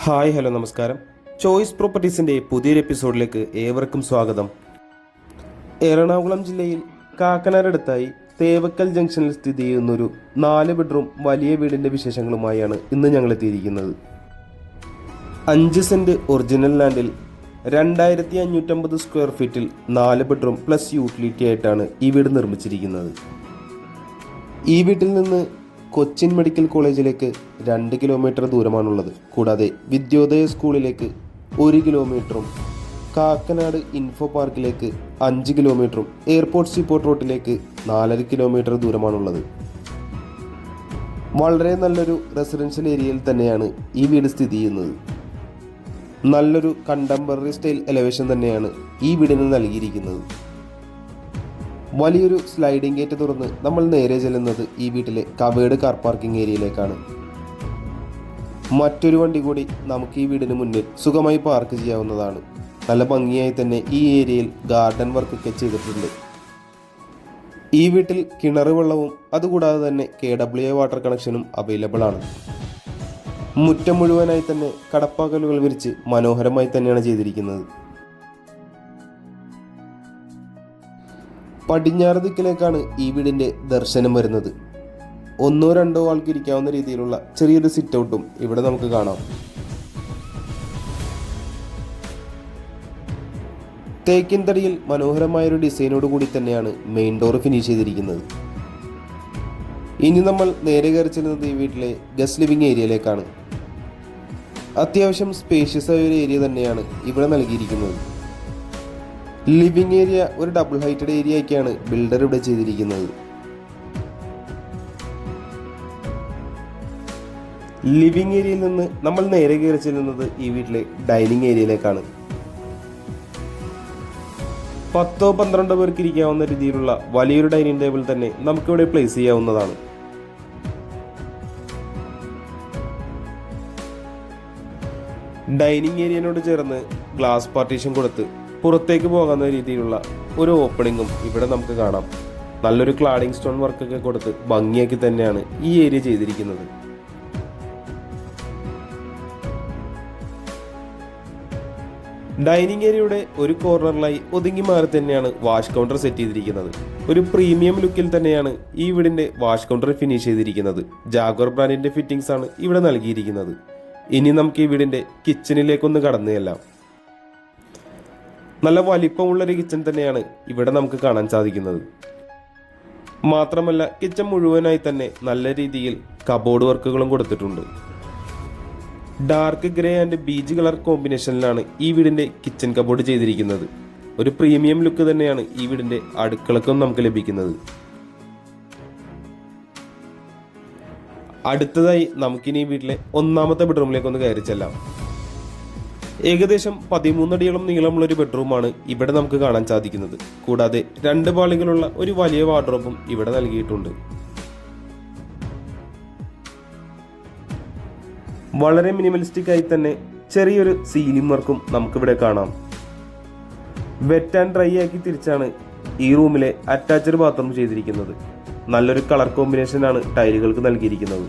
Hi hello നമസ്കാരം. Choice പ്രോപ്പർട്ടീസിൻ്റെ പുതിയൊരു എപ്പിസോഡിലേക്ക് ഏവർക്കും സ്വാഗതം. എറണാകുളം ജില്ലയിൽ കാക്കനാടടുത്തായി തേവക്കൽ ജംഗ്ഷനിൽ സ്ഥിതി ചെയ്യുന്നൊരു 4 ബെഡ്റൂം വലിയ വീടിൻ്റെ വിശേഷങ്ങളുമായാണ് ഇന്ന് ഞങ്ങൾ എത്തിയിരിക്കുന്നത്. 5 സെൻറ്റ് ഒറിജിനൽ ലാൻഡിൽ 2550 സ്ക്വയർ ഫീറ്റിൽ 4 ബെഡ്റൂം പ്ലസ് യൂട്ടിലിറ്റി ആയിട്ടാണ് ഈ വീട് നിർമ്മിച്ചിരിക്കുന്നത്. ഈ വീട്ടിൽ നിന്ന് കൊച്ചിൻ മെഡിക്കൽ കോളേജിലേക്ക് 2 കിലോമീറ്റർ ദൂരമാണുള്ളത്. കൂടാതെ വിദ്യോദയ സ്കൂളിലേക്ക് 1 കിലോമീറ്ററും കാക്കനാട് ഇൻഫോ പാർക്കിലേക്ക് 5 കിലോമീറ്ററും എയർപോർട്ട് സീപോർട്ട് റോഡിലേക്ക് 4.5 കിലോമീറ്റർ ദൂരമാണുള്ളത്. വളരെ നല്ലൊരു റെസിഡൻഷ്യൽ ഏരിയയിൽ തന്നെയാണ് ഈ വീട് സ്ഥിതി ചെയ്യുന്നത്. നല്ലൊരു കണ്ടംപററി സ്റ്റൈൽ എലവേഷൻ തന്നെയാണ് ഈ വീടിന് നൽകിയിരിക്കുന്നത്. വലിയൊരു സ്ലൈഡിംഗ് ഗേറ്റ് തുറന്ന് നമ്മൾ നേരെ ചെല്ലുന്നത് ഈ വീട്ടിലെ കവേർഡ് കാർ പാർക്കിംഗ് ഏരിയയിലേക്കാണ്. മറ്റൊരു വണ്ടി കൂടി നമുക്ക് ഈ വീടിന് മുന്നിൽ സുഖമായി പാർക്ക് ചെയ്യാവുന്നതാണ്. നല്ല ഭംഗിയായി തന്നെ ഈ ഏരിയയിൽ ഗാർഡൻ വർക്കൊക്കെ ചെയ്തിട്ടുണ്ട്. ഈ വീട്ടിൽ കിണർ വെള്ളവും അതുകൂടാതെ തന്നെ KWA വാട്ടർ കണക്ഷനും അവൈലബിൾ ആണ്. മുറ്റം മുഴുവനായി തന്നെ കടപ്പാക്കലുകൾ വിരിച്ച് മനോഹരമായി തന്നെയാണ് ചെയ്തിരിക്കുന്നത്. പടിഞ്ഞാറ് ദിക്കിലേക്കാണ് ഈ വീടിൻ്റെ ദർശനം വരുന്നത്. 1-2 ആൾക്ക് ഇരിക്കാവുന്ന രീതിയിലുള്ള ചെറിയൊരു സിറ്റ് ഔട്ടും ഇവിടെ നമുക്ക് കാണാം. തേക്കിൻ തടിയിൽ മനോഹരമായൊരു ഡിസൈനോട് കൂടി തന്നെയാണ് മെയിൻ ഡോർ ഫിനിഷ് ചെയ്തിരിക്കുന്നത്. ഇനി നമ്മൾ നേരെ കയറി ചെല്ലുന്നത് ഈ വീട്ടിലെ ഗസ്റ്റ് ലിവിംഗ് ഏരിയയിലേക്കാണ്. അത്യാവശ്യം സ്പേഷ്യസ് ആയ ഒരു ഏരിയ തന്നെയാണ് ഇവിടെ നൽകിയിരിക്കുന്നത്. ലിവിംഗ് ഏരിയ ഒരു ഡബിൾ ഹൈറ്റഡ് ഏരിയ ആക്കിയാണ് ബിൽഡർ ഇവിടെ ചെയ്തിരിക്കുന്നത്. ലിവിംഗ് ഏരിയയിൽ നിന്ന് നമ്മൾ നേരെ കയറി ചെല്ലുന്നത് ഈ വീട്ടിലെ ഡൈനിങ് ഏരിയയിലേക്കാണ്. 10-12 പേർക്ക് ഇരിക്കാവുന്ന രീതിയിലുള്ള വലിയൊരു ഡൈനിങ് ടേബിൾ തന്നെ നമുക്കിവിടെ പ്ലേസ് ചെയ്യാവുന്നതാണ്. ഡൈനിങ് ഏരിയനോട് ചേർന്ന് ഗ്ലാസ് പാർട്ടീഷൻ കൊടുത്ത് പുറത്തേക്ക് പോകാവുന്ന രീതിയിലുള്ള ഒരു ഓപ്പണിങ്ങും ഇവിടെ നമുക്ക് കാണാം. നല്ലൊരു ക്ലാഡിംഗ് സ്റ്റോൺ വർക്കൊക്കെ കൊടുത്ത് ഭംഗിയാക്കി തന്നെയാണ് ഈ ഏരിയ ചെയ്തിരിക്കുന്നത്. ഡൈനിങ് ഏരിയയുടെ ഒരു കോർണറിലായി ഒതുങ്ങി മാറി തന്നെയാണ് വാഷ് കൗണ്ടർ സെറ്റ് ചെയ്തിരിക്കുന്നത്. ഒരു പ്രീമിയം ലുക്കിൽ തന്നെയാണ് ഈ വീടിന്റെ വാഷ് കൗണ്ടർ ഫിനിഷ് ചെയ്തിരിക്കുന്നത്. ജാഗ്വർ ബ്രാൻഡിന്റെ ഫിറ്റിംഗ്സ് ആണ് ഇവിടെ നൽകിയിരിക്കുന്നത്. ഇനി നമുക്ക് ഈ വീടിന്റെ കിച്ചണിലേക്കൊന്ന് കടന്നു ചെല്ലാം. നല്ല വലിപ്പമുള്ളൊരു കിച്ചൺ തന്നെയാണ് ഇവിടെ നമുക്ക് കാണാൻ സാധിക്കുന്നത്. മാത്രമല്ല കിച്ചൺ മുഴുവനായി തന്നെ നല്ല രീതിയിൽ കബോർഡ് വർക്കുകളും കൊടുത്തിട്ടുണ്ട്. Dark grey and beige colour കോമ്പിനേഷനിലാണ് ഈ വീടിന്റെ കിച്ചൺ കബോർഡ് ചെയ്തിരിക്കുന്നത്. ഒരു പ്രീമിയം ലുക്ക് തന്നെയാണ് ഈ വീടിന്റെ അടുക്കളക്കും നമുക്ക് ലഭിക്കുന്നത്. അടുത്തതായി നമുക്കിനി ഈ വീട്ടിലെ 1ാമത്തെ ബെഡ്റൂമിലേക്ക് ഒന്ന് കയറി ചെല്ലാം. ഏകദേശം 13 അടിയോളം നീളമുള്ള ഒരു ബെഡ്റൂമാണ് ഇവിടെ നമുക്ക് കാണാൻ സാധിക്കുന്നത്. കൂടാതെ 2 പാളികളുള്ള ഒരു വലിയ വാർഡ്രോബും ഇവിടെ നൽകിയിട്ടുണ്ട്. വളരെ മിനിമലിസ്റ്റിക് ആയി തന്നെ ചെറിയൊരു സീലിംഗ് വർക്കും നമുക്കിവിടെ കാണാം. വെറ്റ് ആൻഡ് ഡ്രൈ ആക്കി തിരിച്ചാണ് ഈ റൂമിലെ അറ്റാച്ച്ഡ് ബാത്റൂം ചെയ്തിരിക്കുന്നത്. നല്ലൊരു കളർ കോമ്പിനേഷനാണ് ടൈലുകൾക്ക് നൽകിയിരിക്കുന്നത്.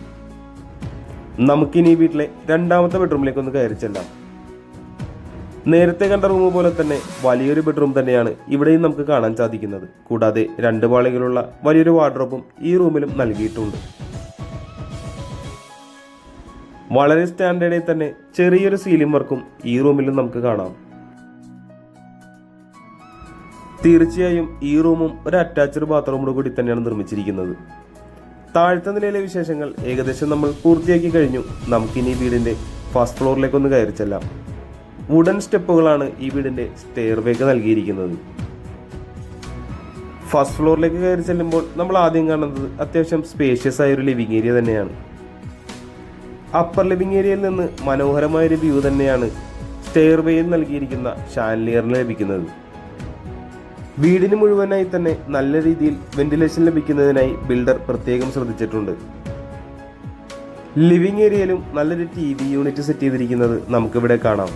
നമുക്കിനി ഈ വീട്ടിലെ 2ാമത്തെ ബെഡ്റൂമിലേക്ക് ഒന്ന് കയറി ചെല്ലാം. നേരത്തെ കണ്ട റൂം പോലെ തന്നെ വലിയൊരു ബെഡ്റൂം തന്നെയാണ് ഇവിടെയും നമുക്ക് കാണാൻ സാധിക്കുന്നത്. കൂടാതെ 2 പാളികളുള്ള വലിയൊരു വാർഡ്രോബും ഈ റൂമിലും നൽകിയിട്ടുണ്ട്. വളരെ സ്റ്റാൻഡേർഡിൽ തന്നെ ചെറിയൊരു സീലിംഗ് വർക്കും ഈ റൂമിലും നമുക്ക് കാണാം. തീർച്ചയായും ഈ റൂമും ഒരു അറ്റാച്ച്ഡ് ബാത്റൂമോട് കൂടി തന്നെയാണ് നിർമ്മിച്ചിരിക്കുന്നത്. താഴത്തെ നിലയിലെ വിശേഷങ്ങൾ ഏകദേശം നമ്മൾ പൂർത്തിയാക്കി കഴിഞ്ഞു. നമുക്കിനി വീടിന്റെ ഫസ്റ്റ് ഫ്ലോറിലേക്ക് ഒന്ന് കയറി ചെല്ലാം. വുഡൻ സ്റ്റെപ്പുകളാണ് ഈ വീടിന്റെ സ്റ്റെയർവേക്ക് നൽകിയിരിക്കുന്നത്. ഫസ്റ്റ് ഫ്ലോറിലേക്ക് കയറി ചെല്ലുമ്പോൾ നമ്മൾ ആദ്യം കാണുന്നത് അത്യാവശ്യം സ്പേഷ്യസ് ആയ ഒരു ലിവിംഗ് ഏരിയ തന്നെയാണ്. അപ്പർ ലിവിംഗ് ഏരിയയിൽ നിന്ന് മനോഹരമായൊരു വ്യൂ തന്നെയാണ് സ്റ്റെയർവേയിൽ നൽകിയിരിക്കുന്ന ഷാൻലിയറിന് ലഭിക്കുന്നത്. വീടിന് മുഴുവനായി തന്നെ നല്ല രീതിയിൽ വെന്റിലേഷൻ ലഭിക്കുന്നതിനായി ബിൽഡർ പ്രത്യേകം ശ്രദ്ധിച്ചിട്ടുണ്ട്. ലിവിംഗ് ഏരിയയിലും നല്ലൊരു TV യൂണിറ്റ് സെറ്റ് ചെയ്തിരിക്കുന്നത് നമുക്കിവിടെ കാണാം.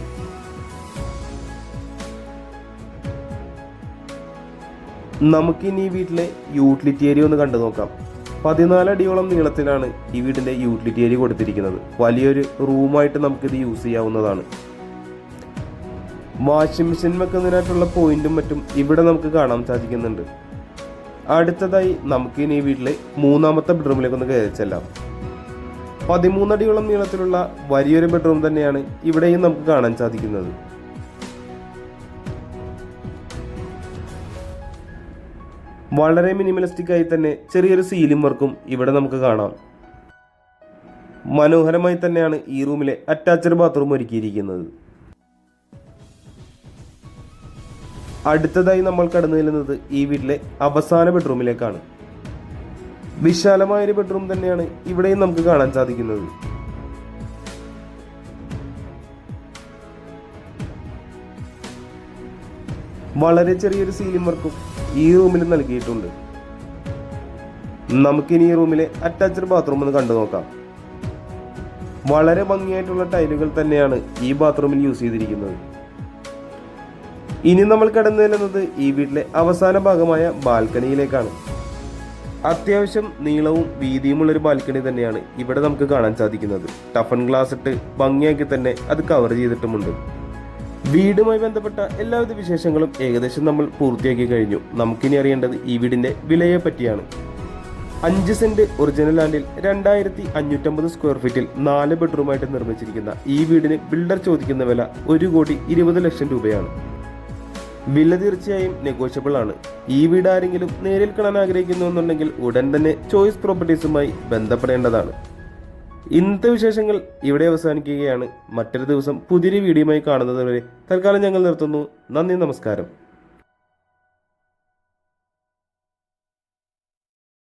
നമുക്കിനി ഈ വീട്ടിലെ യൂട്ടിലിറ്റി ഏരിയ ഒന്ന് കണ്ടു നോക്കാം. 14 അടിയോളം നീളത്തിലാണ് ഈ വീടിൻ്റെ യൂട്ടിലിറ്റി ഏരിയ കൊടുത്തിരിക്കുന്നത്. വലിയൊരു റൂമായിട്ട് നമുക്കിത് യൂസ് ചെയ്യാവുന്നതാണ്. വാഷിംഗ് മെഷീൻ വെക്കുന്നതിനായിട്ടുള്ള പോയിന്റും മറ്റും ഇവിടെ നമുക്ക് കാണാൻ സാധിക്കുന്നുണ്ട്. അടുത്തതായി നമുക്ക് ഇനി ഈ വീട്ടിലെ മൂന്നാമത്തെ ബെഡ്റൂമിലേക്ക് ഒന്ന് കയറി ചെല്ലാം. 13 അടിയോളം നീളത്തിലുള്ള വലിയൊരു ബെഡ്റൂം തന്നെയാണ് ഇവിടെയും നമുക്ക് കാണാൻ സാധിക്കുന്നത്. വളരെ മിനിമലിസ്റ്റിക് ആയി തന്നെ ചെറിയൊരു സീലിംഗ് വർക്കും ഇവിടെ നമുക്ക് കാണാം. മനോഹരമായി തന്നെയാണ് ഈ റൂമിലെ അറ്റാച്ച്ഡ് ബാത്റൂം ഒരുക്കിയിരിക്കുന്നത്. അടുത്തതായി നമ്മൾ കടന്നു ചെല്ലുന്നത് ഈ വീട്ടിലെ അവസാന ബെഡ്റൂമിലേക്കാണ്. വിശാലമായൊരു ബെഡ്റൂം തന്നെയാണ് ഇവിടെയും നമുക്ക് കാണാൻ സാധിക്കുന്നത്. വളരെ ചെറിയൊരു സീലിംഗ് വർക്കും ഈ റൂമിൽ നൽകിയിട്ടുണ്ട്. നമുക്കിനി ഈ റൂമിലെ അറ്റാച്ച്ഡ് ബാത്റൂം ഒന്ന് കണ്ടു നോക്കാം. വളരെ ഭംഗിയായിട്ടുള്ള ടൈലുകൾ തന്നെയാണ് ഈ ബാത്റൂമിൽ യൂസ് ചെയ്തിരിക്കുന്നത്. ഇനി നമ്മൾ കടന്നു ചെല്ലുന്നത് ഈ വീട്ടിലെ അവസാന ഭാഗമായ ബാൽക്കണിയിലേക്കാണ്. അത്യാവശ്യം നീളവും വീതിയുമുള്ളൊരു ബാൽക്കണി തന്നെയാണ് ഇവിടെ നമുക്ക് കാണാൻ സാധിക്കുന്നത്. ടഫൻ ഗ്ലാസ് ഇട്ട് ഭംഗിയാക്കി തന്നെ അത് കവർ ചെയ്തിട്ടുമുണ്ട്. വീടുമായി ബന്ധപ്പെട്ട എല്ലാവിധ വിശേഷങ്ങളും ഏകദേശം നമ്മൾ പൂർത്തിയാക്കി കഴിഞ്ഞു. നമുക്കിനി അറിയേണ്ടത് ഈ വീടിന്റെ വിലയെ പറ്റിയാണ്. 5 സെന്റ് ഒറിജിനൽ ലാൻഡിൽ 2550 സ്ക്വയർ ഫീറ്റിൽ 4 ബെഡ്റൂമായിട്ട് നിർമ്മിച്ചിരിക്കുന്ന ഈ വീടിന് ബിൽഡർ ചോദിക്കുന്ന വില 1,20,00,000 രൂപയാണ്. വില തീർച്ചയായും നെഗോഷ്യബിൾ ആണ്. ഈ വീട് ആരെങ്കിലും നേരിൽ കാണാൻ ആഗ്രഹിക്കുന്നുണ്ടെങ്കിൽ ഉടൻ തന്നെ ചോയ്സ് പ്രോപ്പർട്ടീസുമായി ബന്ധപ്പെടേണ്ടതാണ്. ഇന്നത്തെ വിശേഷങ്ങൾ ഇവിടെ അവസാനിക്കുകയാണ്. മറ്റൊരു ദിവസം പുതിയൊരു വീഡിയോയുമായി കാണുന്നതുവരെ തൽക്കാലം ഞങ്ങൾ നിർത്തുന്നു. നന്ദി, നമസ്കാരം.